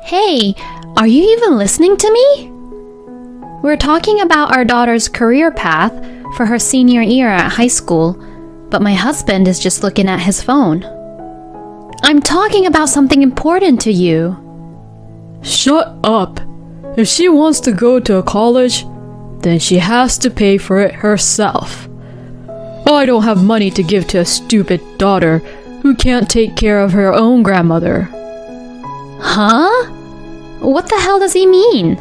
Hey, are you even listening to me? We're talking about our daughter's career path for her senior year at high school, but my husband is just looking at his phone. I'm talking about something important to you. Shut up. If she wants to go to a college, then she has to pay for it herself. I don't have money to give to a stupid daughter who can't take care of her own grandmother. Huh? What the hell does he mean?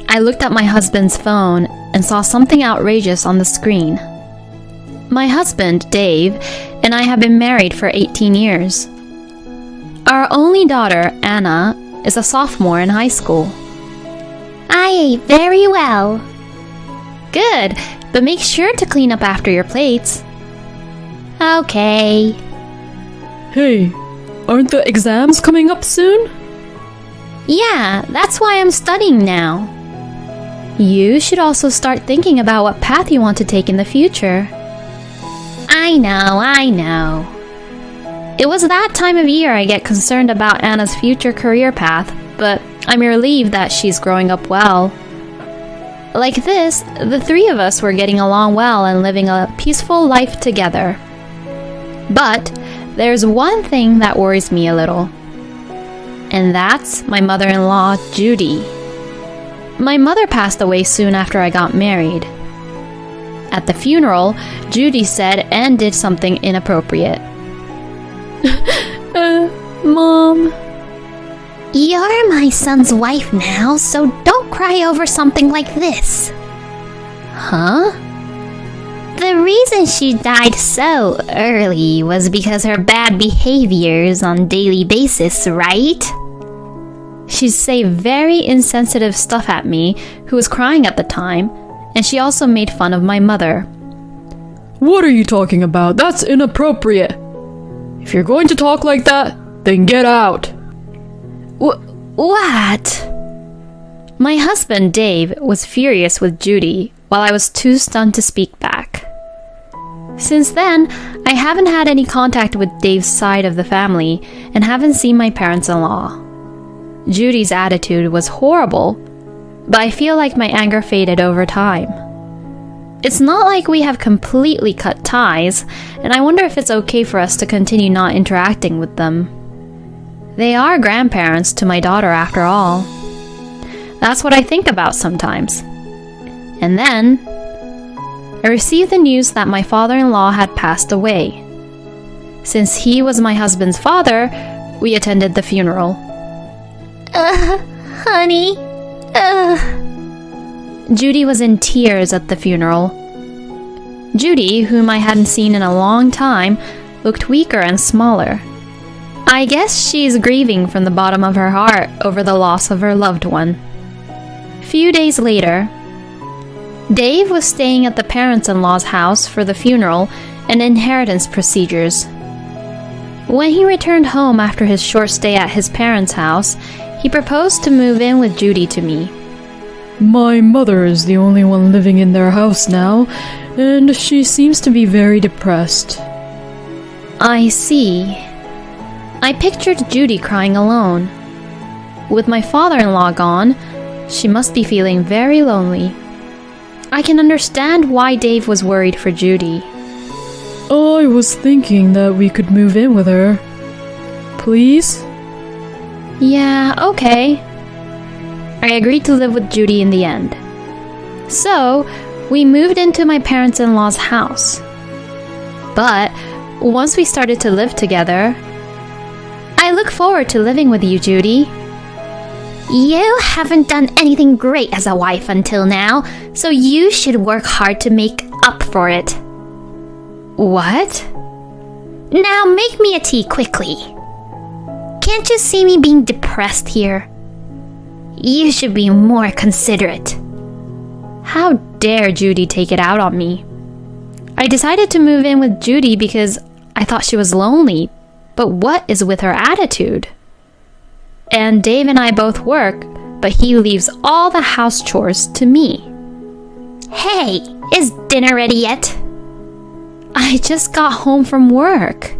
I looked at my husband's phone and saw something outrageous on the screen. My husband, Dave, and I have been married for 18 years. Our only daughter, Anna, is a sophomore in high school. I ate very well. Good, but make sure to clean up after your plates. Okay. Hey, aren't the exams coming up soon? Yeah, that's why I'm studying now. You should also start thinking about what path you want to take in the future. I know. It was that time of year I get concerned about Anna's future career path, but I'm relieved that she's growing up well. Like this, the three of us were getting along well and living a peaceful life together. But there's one thing that worries me a little. And that's my mother-in-law, Judy. My mother passed away soon after I got married. At the funeral, Judy said and did something inappropriate. Mom. You're my son's wife now, so don't cry over something like this. Huh? The reason she died so early was because her bad behaviors on a daily basis, right? She'd say very insensitive stuff at me, who was crying at the time, and she also made fun of my mother. What are you talking about? That's inappropriate. If you're going to talk like that, then get out. What? My husband, Dave, was furious with Judy, while I was too stunned to speak back. Since then, I haven't had any contact with Dave's side of the family and haven't seen my parents-in-law. Judy's attitude was horrible, but I feel like my anger faded over time. It's not like we have completely cut ties, and I wonder if it's okay for us to continue not interacting with them. They are grandparents to my daughter after all. That's what I think about sometimes. And then, I received the news that my father-in-law had passed away. Since he was my husband's father, we attended the funeral. Honey. Judy was in tears at the funeral. Judy, whom I hadn't seen in a long time, looked weaker and smaller. I guess she's grieving from the bottom of her heart over the loss of her loved one. Few days later, Dave was staying at the parents-in-law's house for the funeral and inheritance procedures. When he returned home after his short stay at his parents' house, he proposed to move in with Judy to me. My mother is the only one living in their house now, and she seems to be very depressed. I see. I pictured Judy crying alone. With my father-in-law gone, she must be feeling very lonely. I can understand why Dave was worried for Judy. I was thinking that we could move in with her. Please? Yeah, okay. I agreed to live with Judy in the end. So, we moved into my parents-in-law's house. But, once we started to live together, I look forward to living with you, Judy. You haven't done anything great as a wife until now, so you should work hard to make up for it. What? Now make me a tea quickly. Can't you see me being depressed here? You should be more considerate. How dare Judy take it out on me? I decided to move in with Judy because I thought she was lonely, but what is with her attitude? And Dave and I both work, but he leaves all the house chores to me. Hey, is dinner ready yet? I just got home from work.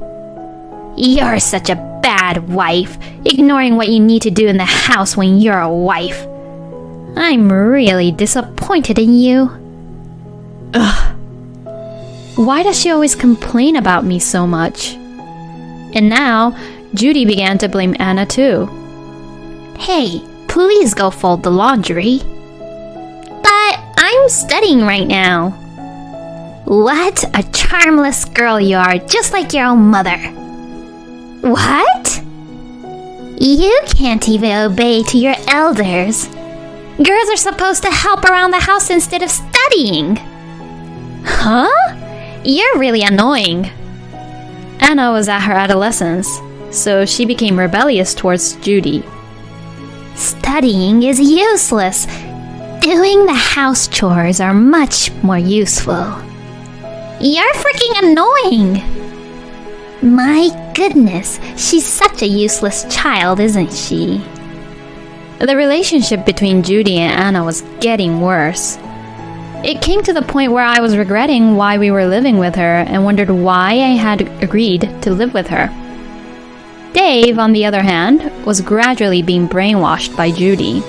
You're such a bad wife, ignoring what you need to do in the house when you're a wife. I'm really disappointed in you. Ugh. Why does she always complain about me so much? And now, Judy began to blame Anna too. Hey, please go fold the laundry. But I'm studying right now. What a charmless girl you are, just like your own mother. What? You can't even obey to your elders. Girls are supposed to help around the house instead of studying. Huh? You're really annoying. Anna was at her adolescence, so she became rebellious towards Judy. Studying is useless. Doing the house chores are much more useful. You're freaking annoying. My goodness, she's such a useless child, isn't she? The relationship between Judy and Anna was getting worse. It came to the point where I was regretting why we were living with her and wondered why I had agreed to live with her. Dave, on the other hand, was gradually being brainwashed by Judy.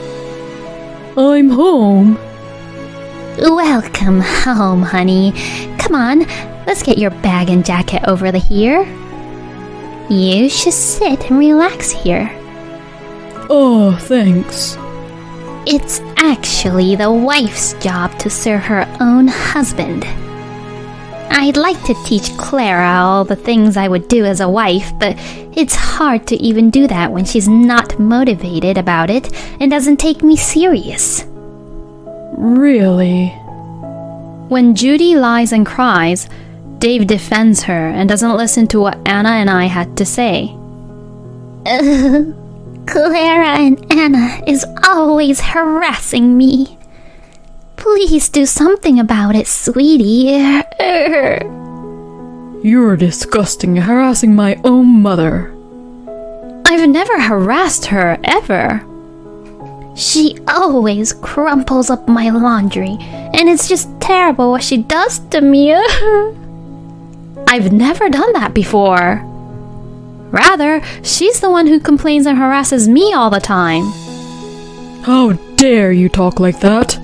I'm home. Welcome home, honey. Come on, let's get your bag and jacket over here. You should sit and relax here. Oh, thanks. It's actually the wife's job to serve her own husband. I'd like to teach Clara all the things I would do as a wife, but it's hard to even do that when she's not motivated about it and doesn't take me serious. Really? When Judy lies and cries, Dave defends her and doesn't listen to what Anna and I had to say. Clara and Anna is always harassing me. Please do something about it, sweetie. You're disgusting, harassing my own mother. I've never harassed her, ever. She always crumples up my laundry, and it's just terrible what she does to me. I've never done that before. Rather, she's the one who complains and harasses me all the time. How dare you talk like that?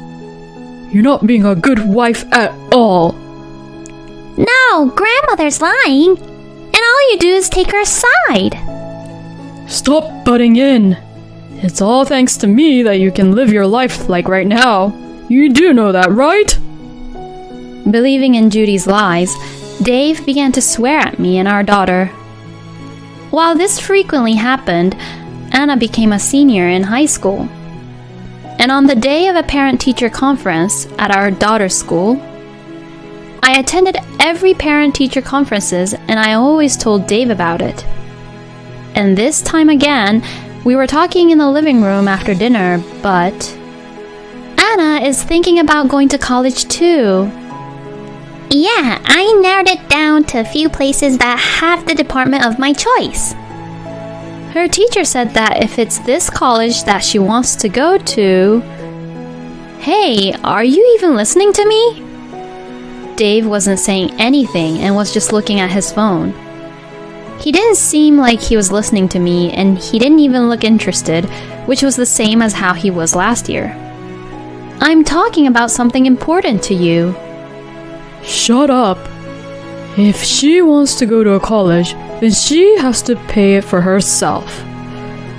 You're not being a good wife at all. No, grandmother's lying, and all you do is take her side. Stop butting in. It's all thanks to me that you can live your life like right now. You do know that, right? Believing in Judy's lies, Dave began to swear at me and our daughter. While this frequently happened, Anna became a senior in high school. And on the day of a parent-teacher conference at our daughter's school, I attended every parent-teacher conferences and I always told Dave about it. And this time again, we were talking in the living room after dinner, but Anna is thinking about going to college too. Yeah, I narrowed it down to a few places that have the department of my choice. Her teacher said that if it's this college that she wants to go to... Hey, are you even listening to me? Dave wasn't saying anything and was just looking at his phone. He didn't seem like he was listening to me, and he didn't even look interested, which was the same as how he was last year. I'm talking about something important to you. Shut up. If she wants to go to a college, then she has to pay it for herself.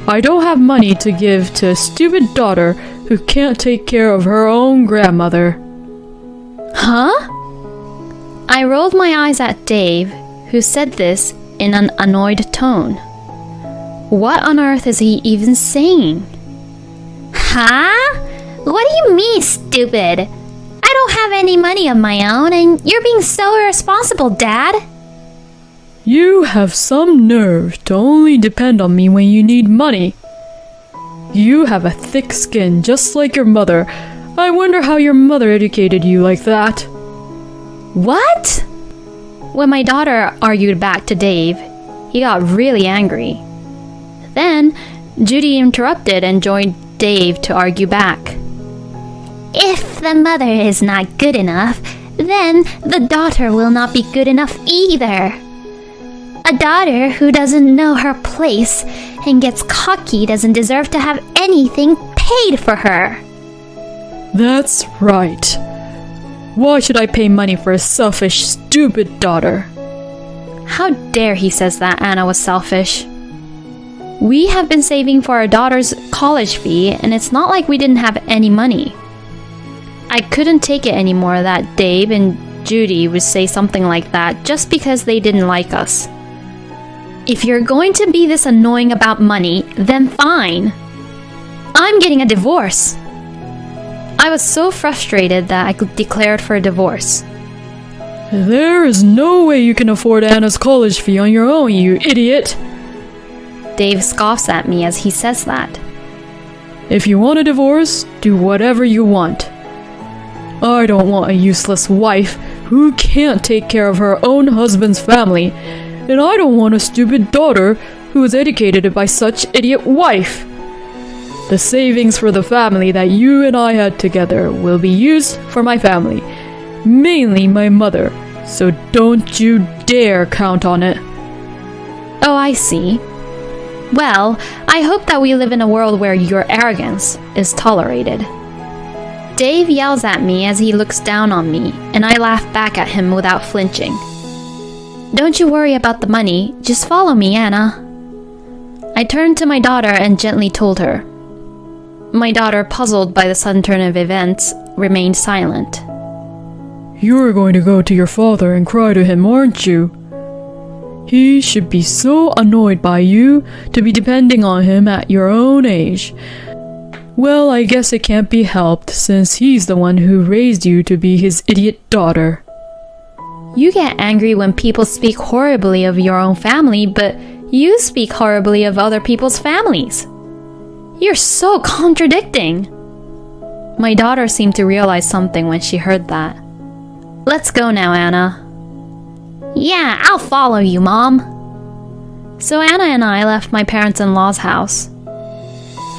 I don't have money to give to a stupid daughter who can't take care of her own grandmother. Huh? I rolled my eyes at Dave, who said this in an annoyed tone. What on earth is he even saying? Huh? What do you mean, stupid? I don't have any money of my own, and you're being so irresponsible, Dad. You have some nerve to only depend on me when you need money. You have a thick skin just like your mother. I wonder how your mother educated you like that. What? When my daughter argued back to Dave, he got really angry. Then, Judy interrupted and joined Dave to argue back. If the mother is not good enough, then the daughter will not be good enough either. A daughter who doesn't know her place and gets cocky doesn't deserve to have anything paid for her. That's right. Why should I pay money for a selfish, stupid daughter? How dare he says that Anna was selfish. We have been saving for our daughter's college fee, and it's not like we didn't have any money. I couldn't take it anymore that Dave and Judy would say something like that just because they didn't like us. If you're going to be this annoying about money, then fine. I'm getting a divorce. I was so frustrated that I declared for a divorce. There is no way you can afford Anna's college fee on your own, you idiot! Dave scoffs at me as he says that. If you want a divorce, do whatever you want. I don't want a useless wife who can't take care of her own husband's family, and I don't want a stupid daughter who is educated by such idiot wife. The savings for the family that you and I had together will be used for my family, mainly my mother, so don't you dare count on it. Oh, I see. Well, I hope that we live in a world where your arrogance is tolerated. Dave yells at me as he looks down on me, and I laugh back at him without flinching. Don't you worry about the money, just follow me, Anna. I turned to my daughter and gently told her. My daughter, puzzled by the sudden turn of events, remained silent. You're going to go to your father and cry to him, aren't you? He should be so annoyed by you to be depending on him at your own age. Well, I guess it can't be helped since he's the one who raised you to be his idiot daughter. You get angry when people speak horribly of your own family, but you speak horribly of other people's families. You're so contradicting. My daughter seemed to realize something when she heard that. Let's go now, Anna. Yeah, I'll follow you, Mom. So Anna and I left my parents-in-law's house.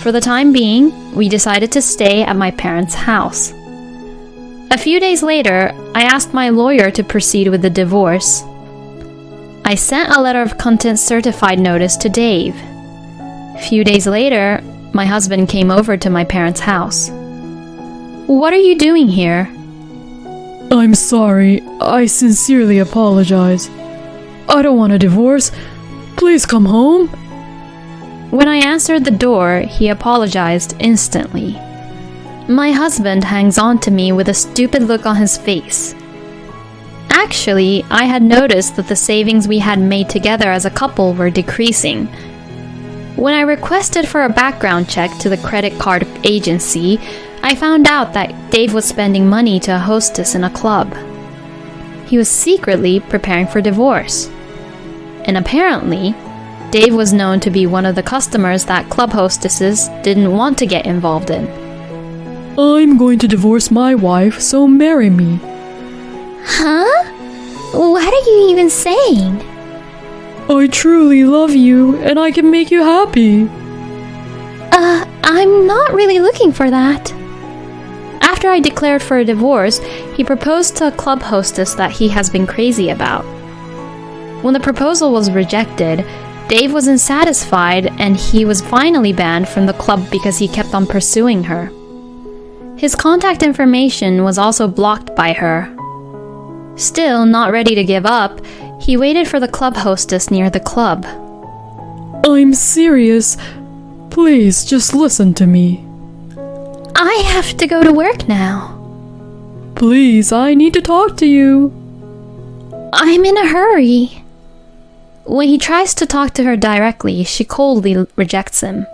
For the time being, we decided to stay at my parents' house. A few days later, I asked my lawyer to proceed with the divorce. I sent a letter of contents certified notice to Dave. A few days later, my husband came over to my parents' house. What are you doing here? I'm sorry. I sincerely apologize. I don't want a divorce. Please come home. When I answered the door, he apologized instantly. My husband hangs on to me with a stupid look on his face. Actually, I had noticed that the savings we had made together as a couple were decreasing. When I requested for a background check to the credit card agency, I found out that Dave was spending money to a hostess in a club. He was secretly preparing for divorce. And apparently, Dave was known to be one of the customers that club hostesses didn't want to get involved in. I'm going to divorce my wife, so marry me. Huh? What are you even saying? I truly love you, and I can make you happy. I'm not really looking for that. After I declared for a divorce, he proposed to a club hostess that he has been crazy about. When the proposal was rejected, Dave was unsatisfied and he was finally banned from the club because he kept on pursuing her. His contact information was also blocked by her. Still not ready to give up, he waited for the club hostess near the club. I'm serious. Please, just listen to me. I have to go to work now. Please, I need to talk to you. I'm in a hurry. When he tries to talk to her directly, she coldly rejects him.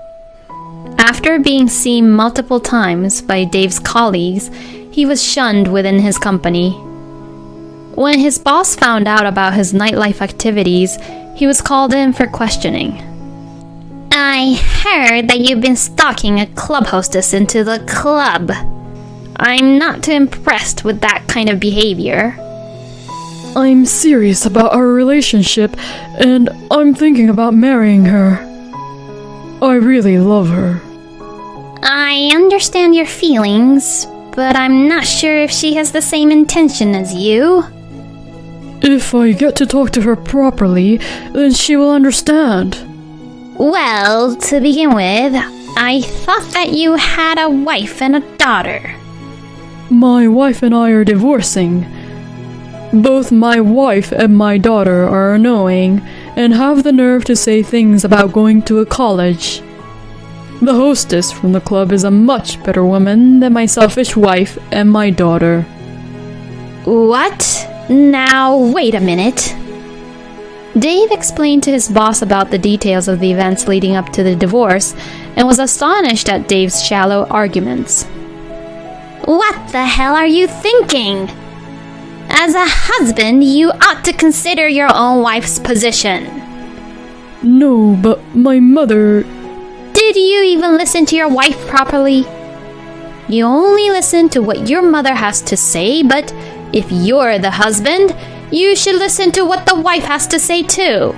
After being seen multiple times by Dave's colleagues, he was shunned within his company. When his boss found out about his nightlife activities, he was called in for questioning. I heard that you've been stalking a club hostess into the club. I'm not too impressed with that kind of behavior. I'm serious about our relationship, and I'm thinking about marrying her. I really love her. I understand your feelings, but I'm not sure if she has the same intention as you. If I get to talk to her properly, then she will understand. Well, to begin with, I thought that you had a wife and a daughter. My wife and I are divorcing. Both my wife and my daughter are annoying and have the nerve to say things about going to a college. The hostess from the club is a much better woman than my selfish wife and my daughter. What? Now, wait a minute. Dave explained to his boss about the details of the events leading up to the divorce and was astonished at Dave's shallow arguments. What the hell are you thinking? As a husband, you ought to consider your own wife's position. No, but my mother... Did you even listen to your wife properly? You only listen to what your mother has to say, but if you're the husband, you should listen to what the wife has to say too.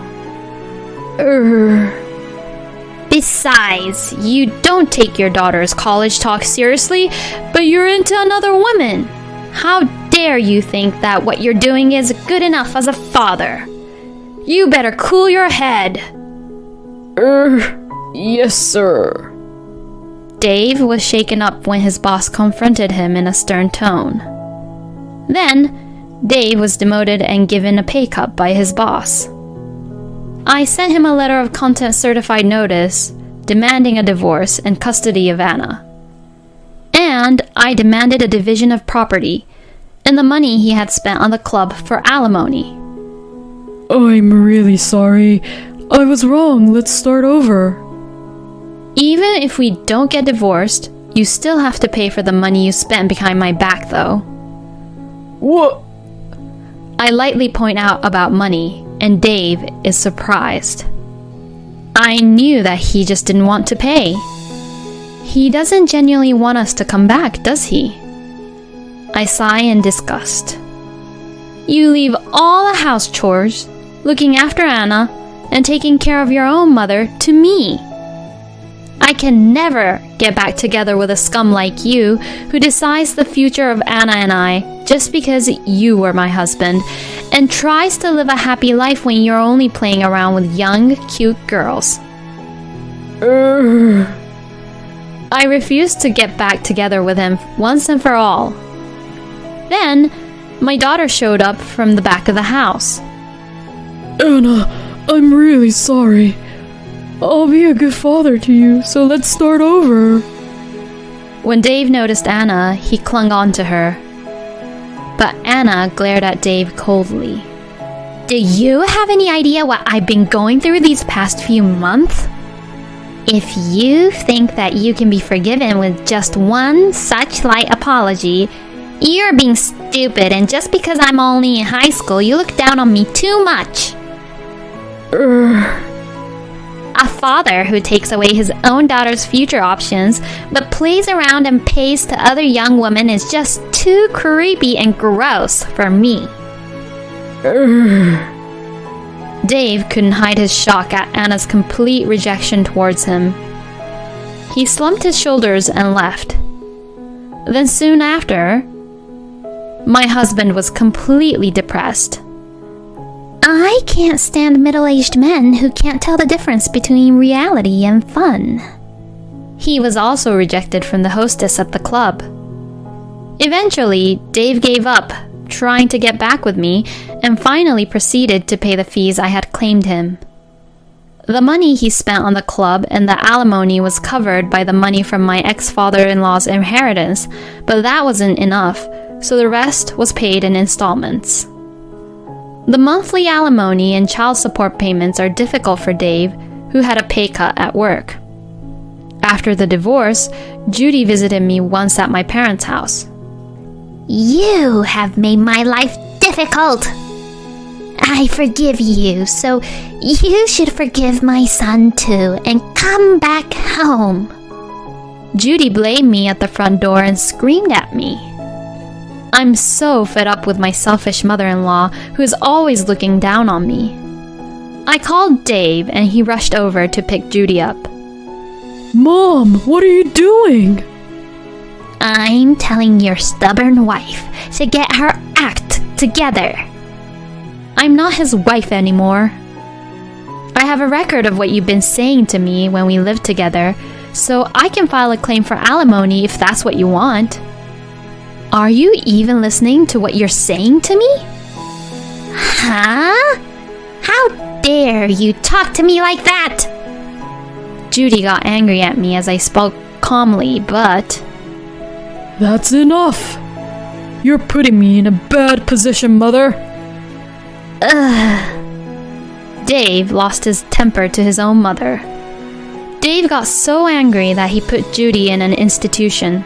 Besides, you don't take your daughter's college talk seriously, but you're into another woman. How dare you think that what you're doing is good enough as a father? You better cool your head. Yes, sir. Dave was shaken up when his boss confronted him in a stern tone. Then, Dave was demoted and given a pay cut by his boss. I sent him a letter of contempt certified notice demanding a divorce and custody of Anna. And I demanded a division of property and the money he had spent on the club for alimony. I'm really sorry. I was wrong. Let's start over. Even if we don't get divorced, you still have to pay for the money you spent behind my back, though. What? I lightly point out about money, and Dave is surprised. I knew that he just didn't want to pay. He doesn't genuinely want us to come back, does he? I sigh in disgust. You leave all the house chores, looking after Anna, and taking care of your own mother to me. I can never get back together with a scum like you who decides the future of Anna and I just because you were my husband and tries to live a happy life when you're only playing around with young, cute girls. I refused to get back together with him once and for all. Then, my daughter showed up from the back of the house. Anna, I'm really sorry. I'll be a good father to you, so let's start over. When Dave noticed Anna, he clung on to her. But Anna glared at Dave coldly. Do you have any idea what I've been going through these past few months? If you think that you can be forgiven with just one such light apology, you're being stupid, and just because I'm only in high school, you look down on me too much. A father who takes away his own daughter's future options, but plays around and pays to other young women is just too creepy and gross for me. Dave couldn't hide his shock at Anna's complete rejection towards him. He slumped his shoulders and left. Then soon after, my husband was completely depressed. I can't stand middle-aged men who can't tell the difference between reality and fun. He was also rejected from the hostess at the club. Eventually, Dave gave up trying to get back with me and finally proceeded to pay the fees I had claimed him. The money he spent on the club and the alimony was covered by the money from my ex-father-in-law's inheritance, but that wasn't enough, so the rest was paid in installments. The monthly alimony and child support payments are difficult for Dave, who had a pay cut at work. After the divorce, Judy visited me once at my parents' house. You have made my life difficult. I forgive you, so you should forgive my son too and come back home. Judy blamed me at the front door and screamed at me. I'm so fed up with my selfish mother-in-law who is always looking down on me. I called Dave and he rushed over to pick Judy up. Mom, what are you doing? I'm telling your stubborn wife to get her act together. I'm not his wife anymore. I have a record of what you've been saying to me when we lived together, so I can file a claim for alimony if that's what you want. Are you even listening to what you're saying to me? Huh? How dare you talk to me like that? Judy got angry at me as I spoke calmly, but... That's enough. You're putting me in a bad position, Mother. Dave lost his temper to his own mother. Dave got so angry that he put Judy in an institution.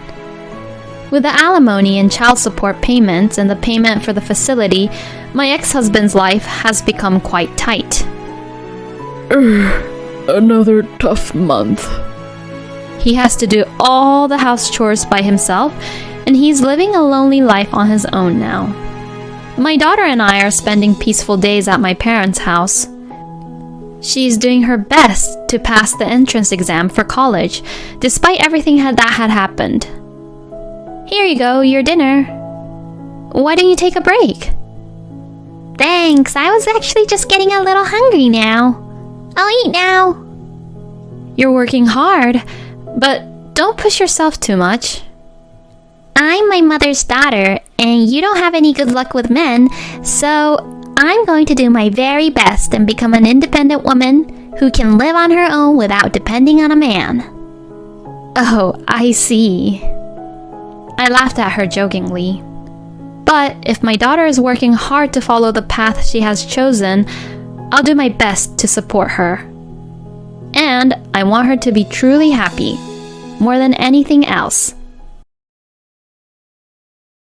With the alimony and child support payments and the payment for the facility, my ex-husband's life has become quite tight. Another tough month. He has to do all the house chores by himself, and he's living a lonely life on his own now. My daughter and I are spending peaceful days at my parents' house. She's doing her best to pass the entrance exam for college, despite everything that had happened. Here you go, your dinner. Why don't you take a break? Thanks, I was actually just getting a little hungry now. I'll eat now. You're working hard, but don't push yourself too much. I'm my mother's daughter, and you don't have any good luck with men, so I'm going to do my very best and become an independent woman who can live on her own without depending on a man. Oh, I see. I laughed at her jokingly. But if my daughter is working hard to follow the path she has chosen, I'll do my best to support her. And I want her to be truly happy, more than anything else.